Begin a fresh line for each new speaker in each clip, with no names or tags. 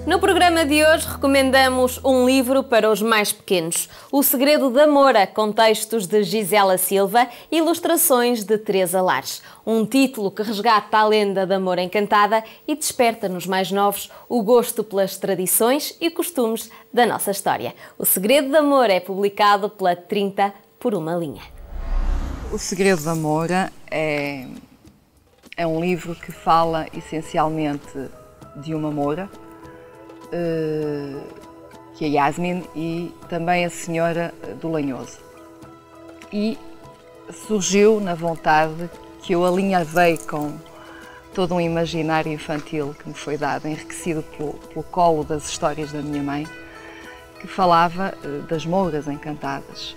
No programa de hoje recomendamos um livro para os mais pequenos, O Segredo da Moura, com textos de Gisela Silva e ilustrações de Teresa Lares. Um título que resgata a lenda da Moura Encantada e desperta nos mais novos o gosto pelas tradições e costumes da nossa história. O Segredo da Moura é publicado pela 30 por uma linha.
O Segredo da Moura é um livro que fala essencialmente de uma moura, que é Yasmin, e também a Senhora do Lanhoso. E surgiu na vontade que eu alinhavei com todo um imaginário infantil que me foi dado, enriquecido pelo colo das histórias da minha mãe, que falava das mouras encantadas,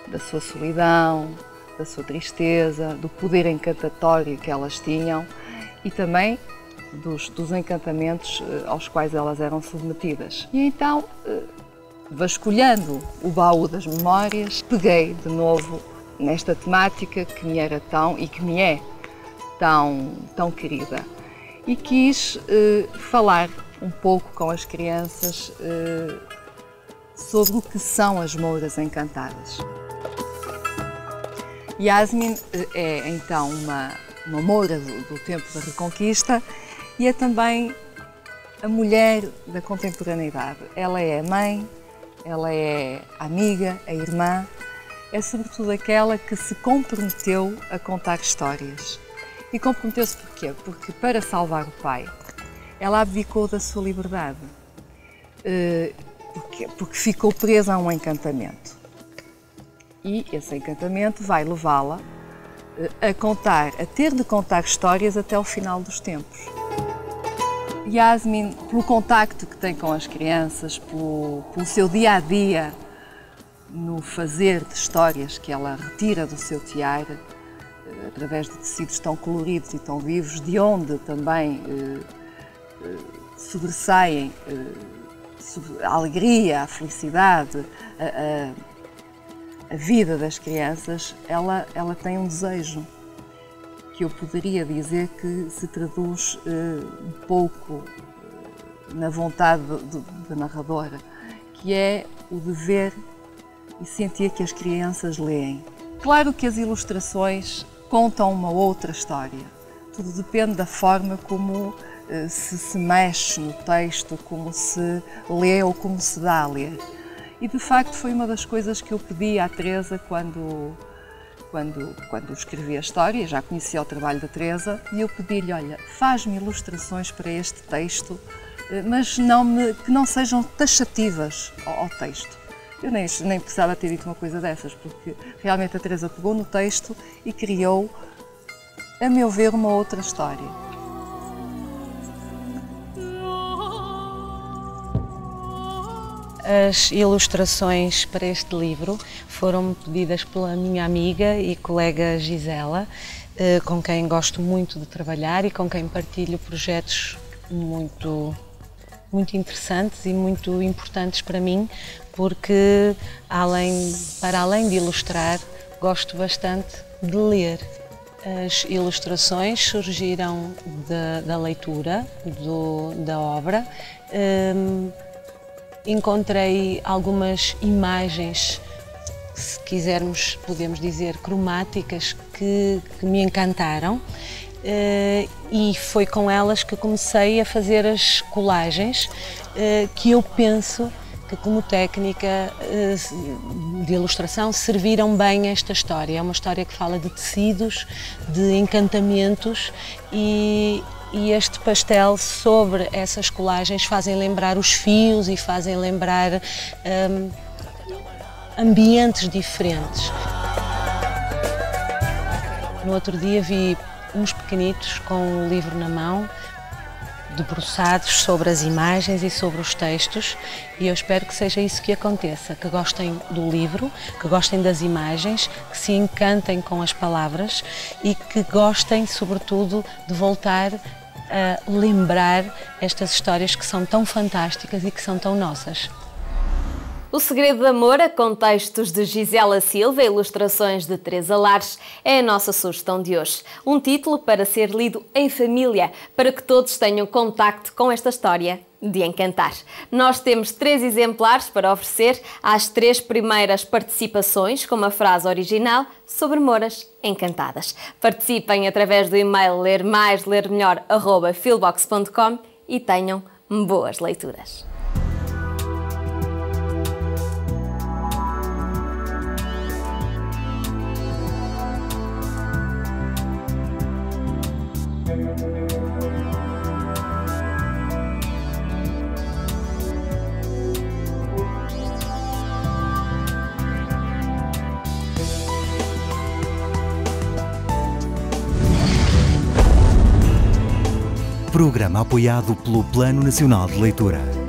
da sua solidão, da sua tristeza, do poder encantatório que elas tinham e também dos encantamentos aos quais elas eram submetidas. E então, vasculhando o baú das memórias, peguei de novo nesta temática que me era e que me é tão querida. E quis falar um pouco com as crianças sobre o que são as mouras encantadas. Yasmin é então uma moura do tempo da Reconquista e é também a mulher da contemporaneidade. Ela é a mãe, ela é a amiga, a irmã, é sobretudo aquela que se comprometeu a contar histórias. E comprometeu-se porquê? Porque para salvar o pai, ela abdicou da sua liberdade, porque ficou presa a um encantamento. E esse encantamento vai levá-la a ter de contar histórias até o final dos tempos. Yasmin, pelo contacto que tem com as crianças, pelo seu dia-a-dia, no fazer de histórias que ela retira do seu tiara, através de tecidos tão coloridos e tão vivos, de onde também sobressaem a alegria, a felicidade, a vida das crianças, ela tem um desejo que eu poderia dizer que se traduz um pouco na vontade da narradora, que é o de ver e sentir que as crianças leem. Claro que as ilustrações contam uma outra história. Tudo depende da forma como se mexe no texto, como se lê ou como se dá a ler. E de facto foi uma das coisas que eu pedi à Teresa quando escrevi a história. Já conhecia o trabalho da Teresa e eu pedi-lhe: olha, faz-me ilustrações para este texto, mas que não sejam taxativas ao texto. Eu nem precisava ter dito uma coisa dessas, porque realmente a Teresa pegou no texto e criou, a meu ver, uma outra história.
As ilustrações para este livro foram pedidas pela minha amiga e colega Gisela, com quem gosto muito de trabalhar e com quem partilho projetos muito interessantes e muito importantes para mim, porque para além de ilustrar, gosto bastante de ler. As ilustrações surgiram da leitura da obra. Encontrei algumas imagens, se quisermos, podemos dizer, cromáticas, que me encantaram, e foi com elas que comecei a fazer as colagens, que eu penso que, como técnica de ilustração, serviram bem a esta história. É uma história que fala de tecidos, de encantamentos, e este pastel sobre essas colagens fazem lembrar os fios e fazem lembrar ambientes diferentes. No outro dia vi uns pequenitos com o livro na mão, debruçados sobre as imagens e sobre os textos, e eu espero que seja isso que aconteça, que gostem do livro, que gostem das imagens, que se encantem com as palavras e que gostem, sobretudo, de voltar a lembrar estas histórias que são tão fantásticas e que são tão nossas.
O Segredo da Moura, com textos de Gisela Silva e ilustrações de Teresa Lares, é a nossa sugestão de hoje. Um título para ser lido em família, para que todos tenham contacto com esta história de encantar. Nós temos 3 exemplares para oferecer às 3 primeiras participações com uma frase original sobre Mouras encantadas. Participem através do e-mail lermais.lermelhor@filbox.com e tenham boas leituras.
Programa apoiado pelo Plano Nacional de Leitura.